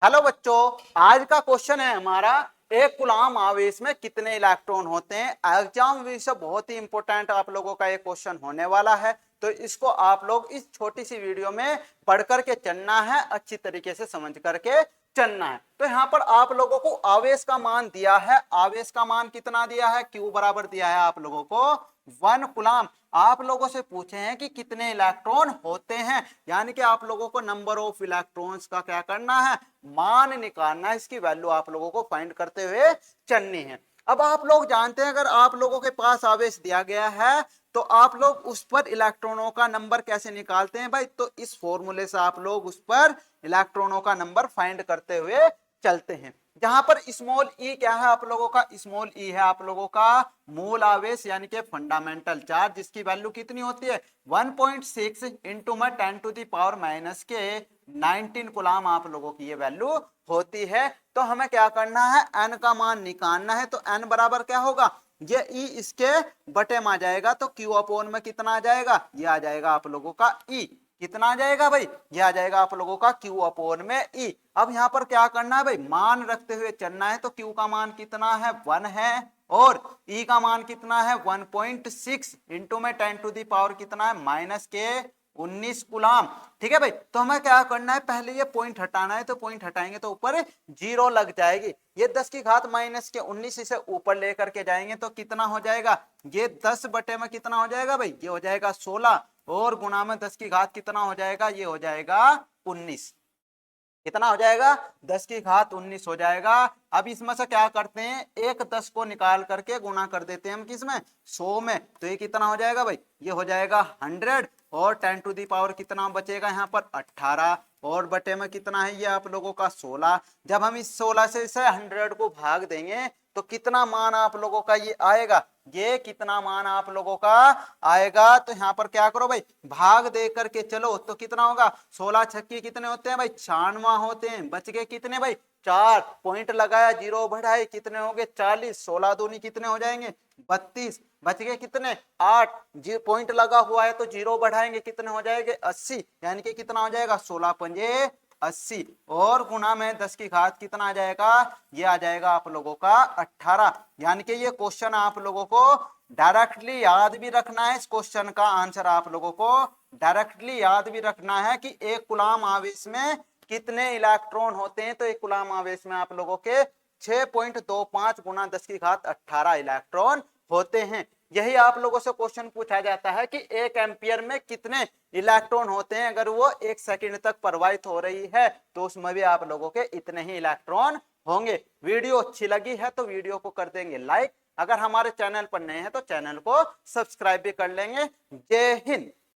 Hello बच्चों, आज का क्वेश्चन है हमारा एक कूलाम आवेश में कितने इलेक्ट्रॉन होते हैं। एग्जाम विषय बहुत ही इंपॉर्टेंट आप लोगों का ये क्वेश्चन होने वाला है, तो इसको आप लोग इस छोटी सी वीडियो में पढ़ करके चलना है, अच्छी तरीके से समझ करके चलना है। तो यहाँ पर आप लोगों को आवेश का मान दिया है, आवेश का मान कितना दिया है, क्यू बराबर दिया है आप लोगों को 1 कूलाम। आप लोगों से पूछे हैं कि कितने इलेक्ट्रॉन होते हैं, यानी कि आप लोगों को नंबर ऑफ इलेक्ट्रॉन्स का क्या करना है, मान निकालना है। इसकी वैल्यू आप लोगों को फाइंड करते हुए चलनी है। अब आप लोग जानते हैं अगर आप लोगों के पास आवेश दिया गया है तो आप लोग उस पर इलेक्ट्रॉनों का नंबर कैसे निकालते हैं भाई, तो इस फॉर्मूले से आप लोग उस पर इलेक्ट्रॉनों का नंबर फाइंड करते हुए चलते हैं। जहां पर स्मॉल ई क्या है आप लोगों का, स्मॉल ई है आप लोगों का मूल आवेश यानी कि फंडामेंटल चार्ज, जिसकी वैल्यू कितनी होती है 1.6 इंटू में 10 टू दी पावर माइनस के 19 कूलाम आप लोगों की ये वैल्यू होती है। तो हमें क्या करना है, एन का मान निकालना है। तो एन बराबर क्या होगा, ये ई इसके बटे में आ जाएगा, तो क्यू अपोन में कितना आ जाएगा, ये आ जाएगा आप लोगों का ई। कितना आ जाएगा भाई, ये आ जाएगा आप लोगों का क्यू अपोन में ई। अब यहाँ पर क्या करना है भाई, मान रखते हुए चलना है। तो क्यू का मान कितना है 1 है और ई का मान कितना है 1.6 इंटू में 10 टू दी पावर कितना है माइनस के 19 कूलाम। ठीक है भाई, तो हमें क्या करना है, पहले ये पॉइंट हटाना है। तो पॉइंट हटाएंगे तो ऊपर जीरो लग जाएगी। ये 10 की घात माइनस के 19 इसे ऊपर लेकर के जाएंगे तो कितना हो जाएगा, ये 10 बटे में कितना हो जाएगा भाई, ये हो जाएगा 16 और गुणा में 10 की घात कितना हो जाएगा, ये हो जाएगा 19। कितना हो जाएगा, 10 की घात 19 हो जाएगा। अब इसमें से क्या करते हैं, एक 10 को निकाल करके गुणा कर देते हैं हम किसमें, 100 में। तो ये कितना हो जाएगा भाई, ये हो जाएगा 100 और 10 टू दी पावर कितना बचेगा यहाँ पर 18 और बटे में कितना है ये आप लोगों का 16। जब हम इस 16 से इसे 100 को भाग देंगे तो कितना मान आप लोगों का ये आएगा, ये कितना मान आप लोगों का आएगा। तो यहाँ पर क्या करो भाई, भाग दे करके चलो। तो कितना होगा, 16 छक्के कितने होते हैं भाई, 96 होते हैं। बच गए कितने भाई, 4। पॉइंट लगाया, जीरो बढ़ाए, कितने हो गए 40। 16 दूनी कितने हो जाएंगे 32। बच गए कितने 8। जी पॉइंट लगा हुआ है तो जीरो बढ़ाएंगे, कितने हो जाएंगे 80। यानी कि कितना हो जाएगा 16 पंजे 80 और गुणा में 10 की घात कितना आ जाएगा, ये आ जाएगा आप लोगों का 18। यानी कि ये क्वेश्चन आप लोगों को डायरेक्टली याद भी रखना है। इस क्वेश्चन का आंसर आप लोगों को डायरेक्टली याद भी रखना है कि एक कूलाम आवेश में कितने इलेक्ट्रॉन होते हैं। तो एक कूलाम आवेश में आप लोगों के 6.25 गुना 10 की घात 18 इलेक्ट्रॉन होते हैं। यही आप लोगों से क्वेश्चन पूछा जाता है कि 1 एम्पियर में कितने इलेक्ट्रॉन होते हैं। अगर वो 1 सेकंड तक प्रवाहित हो रही है तो उसमें भी आप लोगों के इतने ही इलेक्ट्रॉन होंगे। वीडियो अच्छी लगी है तो वीडियो को कर देंगे लाइक। अगर हमारे चैनल पर नए हैं तो चैनल को सब्सक्राइब भी कर लेंगे। जय हिंद।